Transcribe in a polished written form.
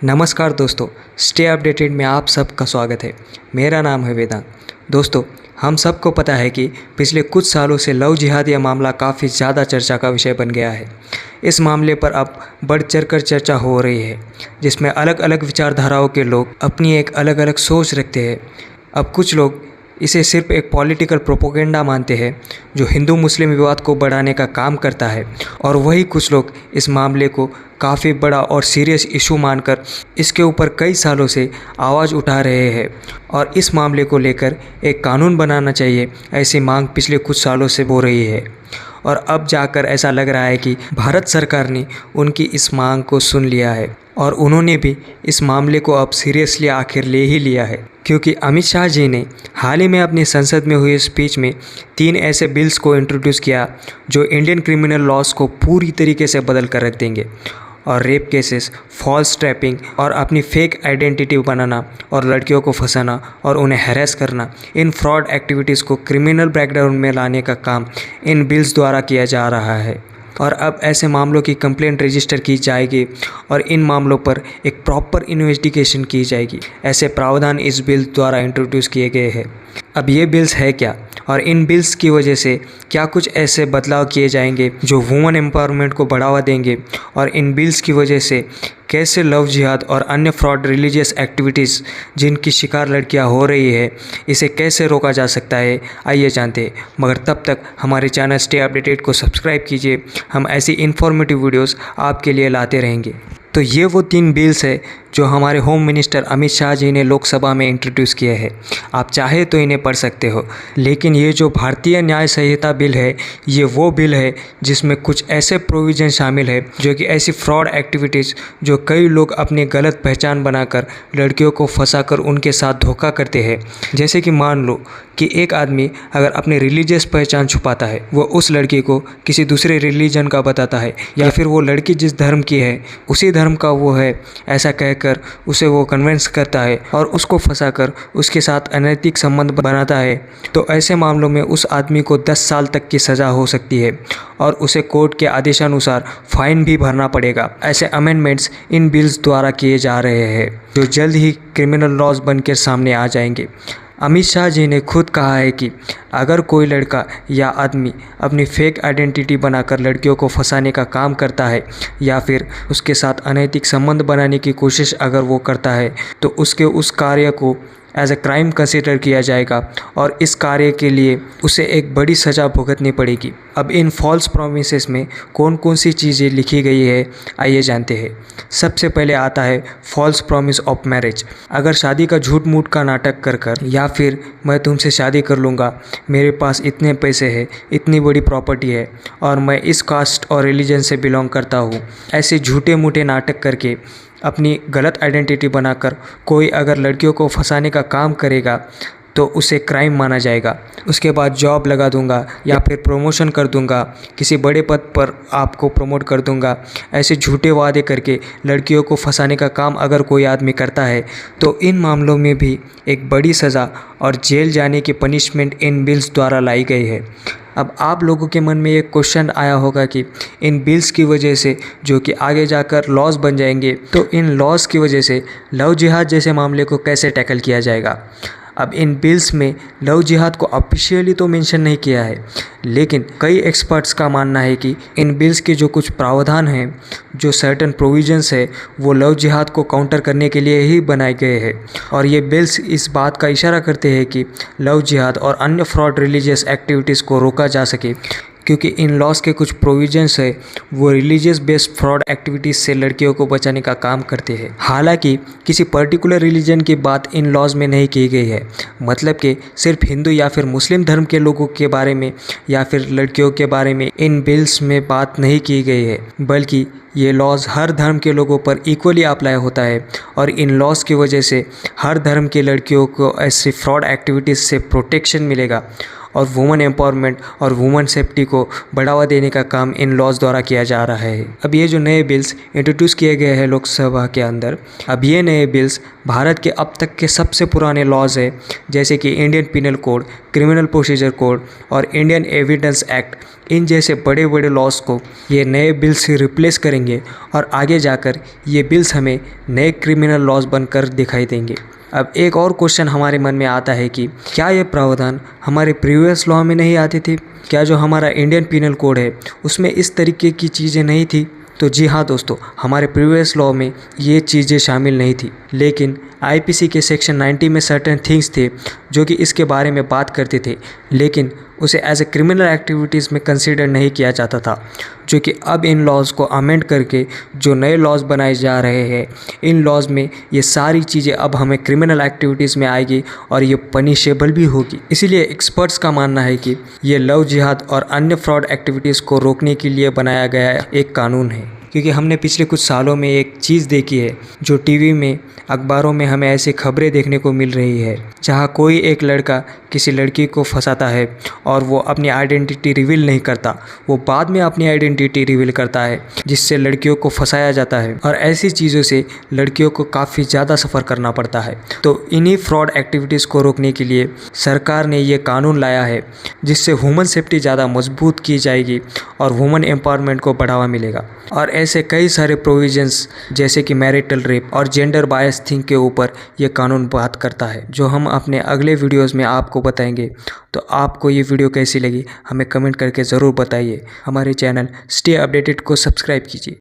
नमस्कार दोस्तों, stay updated में आप सबका स्वागत है। मेरा नाम है वेदांत। दोस्तों, हम सबको पता है कि पिछले कुछ सालों से लव जिहाद यह मामला काफ़ी ज़्यादा चर्चा का विषय बन गया है। इस मामले पर अब बढ़ चढ़कर चर्चा हो रही है, जिसमें अलग अलग विचारधाराओं के लोग अपनी एक अलग अलग सोच रखते हैं। अब कुछ लोग इसे सिर्फ एक पॉलिटिकल प्रोपोगेंडा मानते हैं जो हिंदू मुस्लिम विवाद को बढ़ाने का काम करता है, और वही कुछ लोग इस मामले को काफ़ी बड़ा और सीरियस इशू मानकर इसके ऊपर कई सालों से आवाज़ उठा रहे हैं और इस मामले को लेकर एक कानून बनाना चाहिए, ऐसी मांग पिछले कुछ सालों से हो रही है। और अब जाकर ऐसा लग रहा है कि भारत सरकार ने उनकी इस मांग को सुन लिया है और उन्होंने भी इस मामले को अब सीरियसली आखिर ले ही लिया है, क्योंकि अमित शाह जी ने हाल ही में अपनी संसद में हुई स्पीच में 3 ऐसे बिल्स को इंट्रोड्यूस किया जो इंडियन क्रिमिनल लॉज को पूरी तरीके से बदल कर रख देंगे। और रेप केसेस, फॉल्स ट्रैपिंग और अपनी फेक आइडेंटिटी बनाना और लड़कियों को फंसाना और उन्हें हैरेस करना, इन फ्रॉड एक्टिविटीज़ को क्रिमिनल बैकग्राउंड में लाने का काम इन बिल्स द्वारा किया जा रहा है। और अब ऐसे मामलों की कंप्लेंट रजिस्टर की जाएगी और इन मामलों पर एक प्रॉपर इन्वेस्टिगेशन की जाएगी। ऐसे प्रावधान इस बिल द्वारा इंट्रोड्यूस किए गए हैं। अब ये बिल्स है क्या, और इन बिल्स की वजह से क्या कुछ ऐसे बदलाव किए जाएंगे जो वुमेन एम्पावरमेंट को बढ़ावा देंगे, और इन बिल्स की वजह से कैसे लव जिहाद और अन्य फ्रॉड रिलीजियस एक्टिविटीज़ जिनकी शिकार लड़कियां हो रही है, इसे कैसे रोका जा सकता है, आइए जानते हैं। मगर तब तक हमारे चैनल स्टे अपडेटेड को सब्सक्राइब कीजिए। हम ऐसी इन्फॉर्मेटिव वीडियोस आपके लिए लाते रहेंगे। तो ये वो 3 बिल्स है जो हमारे होम मिनिस्टर अमित शाह जी ने लोकसभा में इंट्रोड्यूस किए हैं। आप चाहे तो इन्हें पढ़ सकते हो, लेकिन ये जो भारतीय न्याय संहिता बिल है, ये वो बिल है जिसमें कुछ ऐसे प्रोविज़न शामिल है जो कि ऐसी फ्रॉड एक्टिविटीज़ जो कई लोग अपनी गलत पहचान बनाकर लड़कियों को फंसाकर उनके साथ धोखा करते हैं। जैसे कि मान लो कि एक आदमी अगर अपनी रिलीजियस पहचान छुपाता है, वो उस लड़की को किसी दूसरे रिलीजन का बताता है, या फिर वो लड़की जिस धर्म की है उसी धर्म का वो है, ऐसा कहकर उसे वो कन्विंस करता है और उसको फंसाकर उसके साथ अनैतिक संबंध बनाता है। तो ऐसे मामलों में उस आदमी को 10 साल तक की सज़ा हो सकती है और उसे कोर्ट के आदेशानुसार फाइन भी भरना पड़ेगा। ऐसे अमेंडमेंट्स इन बिल्स द्वारा किए जा रहे हैं जो जल्द ही क्रिमिनल लॉज बनकर सामने आ जाएंगे। अमित शाह जी ने खुद कहा है कि अगर कोई लड़का या आदमी अपनी फेक आइडेंटिटी बनाकर लड़कियों को फंसाने का काम करता है या फिर उसके साथ अनैतिक संबंध बनाने की कोशिश अगर वो करता है, तो उसके उस कार्य को एज ए क्राइम कंसिडर किया जाएगा और इस कार्य के लिए उसे एक बड़ी सज़ा भुगतनी पड़ेगी। अब इन फॉल्स प्रॉमिसेस में कौन कौन सी चीज़ें लिखी गई है, आइए जानते हैं। सबसे पहले आता है फॉल्स प्रॉमिस ऑफ मैरिज। अगर शादी का झूठ मूठ का नाटक कर कर, या फिर मैं तुमसे शादी कर लूँगा, मेरे पास इतने पैसे हैं, इतनी बड़ी प्रॉपर्टी है और मैं इस कास्ट और रिलीजन से बिलोंग करता हूँ, ऐसे झूठे मूठे नाटक करके अपनी गलत आइडेंटिटी बनाकर कोई अगर लड़कियों को फंसाने का काम करेगा तो उसे क्राइम माना जाएगा। उसके बाद जॉब लगा दूंगा या फिर प्रमोशन कर दूंगा, किसी बड़े पद पर आपको प्रमोट कर दूंगा, ऐसे झूठे वादे करके लड़कियों को फंसाने का काम अगर कोई आदमी करता है तो इन मामलों में भी एक बड़ी सज़ा और जेल जाने की पनिशमेंट इन बिल्स द्वारा लाई गई है। अब आप लोगों के मन में एक क्वेश्चन आया होगा कि इन बिल्स की वजह से जो कि आगे जाकर लॉज बन जाएंगे, तो इन लॉज की वजह से लव जिहाद जैसे मामले को कैसे टैकल किया जाएगा। अब इन बिल्स में लव जिहाद को ऑफिशियली तो मेंशन नहीं किया है, लेकिन कई एक्सपर्ट्स का मानना है कि इन बिल्स के जो कुछ प्रावधान हैं, जो सर्टेन प्रोविजंस है, वो लव जिहाद को काउंटर करने के लिए ही बनाए गए हैं। और ये बिल्स इस बात का इशारा करते हैं कि लव जिहाद और अन्य फ्रॉड रिलीजियस एक्टिविटीज़ को रोका जा सके, क्योंकि इन लॉज के कुछ प्रोविजंस है वो रिलीजियस बेस्ड फ्रॉड एक्टिविटीज़ से लड़कियों को बचाने का काम करते हैं। हालांकि किसी पर्टिकुलर रिलीजन की बात इन लॉज में नहीं की गई है, मतलब कि सिर्फ हिंदू या फिर मुस्लिम धर्म के लोगों के बारे में या फिर लड़कियों के बारे में इन बिल्स में बात नहीं की गई है, बल्कि ये लॉज हर धर्म के लोगों पर इक्वली अप्लाई होता है। और इन लॉज की वजह से हर धर्म के लड़कियों को ऐसी फ्रॉड एक्टिविटीज़ से प्रोटेक्शन मिलेगा और वुमेन एम्पावरमेंट और वुमेन सेफ्टी को बढ़ावा देने का काम इन लॉज द्वारा किया जा रहा है। अब ये जो नए बिल्स इंट्रोड्यूस किए गए हैं लोकसभा के अंदर, अब ये नए बिल्स भारत के अब तक के सबसे पुराने लॉज है, जैसे कि Indian penal code, criminal procedure code और इंडियन एविडेंस एक्ट। इन जैसे बड़े बड़े लॉज को ये नए बिल्स से रिप्लेस करेंगे और आगे जाकर ये बिल्स हमें नए क्रिमिनल लॉज बनकर दिखाई देंगे। अब एक और क्वेश्चन हमारे मन में आता है कि क्या ये प्रावधान हमारे प्रीवियस लॉ में नहीं आते थे? क्या जो हमारा इंडियन पिनल कोड है उसमें इस तरीके की चीज़ें नहीं थी? तो जी हाँ दोस्तों, हमारे प्रीवियस लॉ में ये चीज़ें शामिल नहीं थी, लेकिन आईपीसी के सेक्शन 90 में सर्टेन थिंग्स थे जो कि इसके बारे में बात करते थे, लेकिन उसे एज ए क्रिमिनल एक्टिविटीज़ में कंसीडर नहीं किया जाता था, जो कि अब इन लॉज को अमेंड करके जो नए लॉज बनाए जा रहे हैं, इन लॉज में ये सारी चीज़ें अब हमें क्रिमिनल एक्टिविटीज़ में आएगी और ये पनिशेबल भी होगी। इसीलिए एक्सपर्ट्स का मानना है कि ये लव जिहाद और अन्य फ्रॉड एक्टिविटीज़ को रोकने के लिए बनाया गया एक कानून है। क्योंकि हमने पिछले कुछ सालों में एक चीज़ देखी है, जो टीवी में, अखबारों में हमें ऐसी खबरें देखने को मिल रही है, जहां कोई एक लड़का किसी लड़की को फंसाता है और वो अपनी आइडेंटिटी रिवील नहीं करता, वो बाद में अपनी आइडेंटिटी रिवील करता है, जिससे लड़कियों को फंसाया जाता है और ऐसी चीज़ों से लड़कियों को काफ़ी ज़्यादा सफ़र करना पड़ता है। तो इन्हीं फ्रॉड एक्टिविटीज़ को रोकने के लिए सरकार ने ये कानून लाया है, जिससे वुमेन सेफ्टी ज़्यादा मजबूत की जाएगी और वुमेन एम्पावरमेंट को बढ़ावा मिलेगा। और ऐसे कई सारे प्रोविजंस, जैसे कि मैरिटल रेप और जेंडर बायस थिंग के ऊपर ये कानून बात करता है, जो हम अपने अगले वीडियोस में आपको बताएंगे। तो आपको ये वीडियो कैसी लगी हमें कमेंट करके ज़रूर बताइए। हमारे चैनल स्टे अपडेटेड को सब्सक्राइब कीजिए।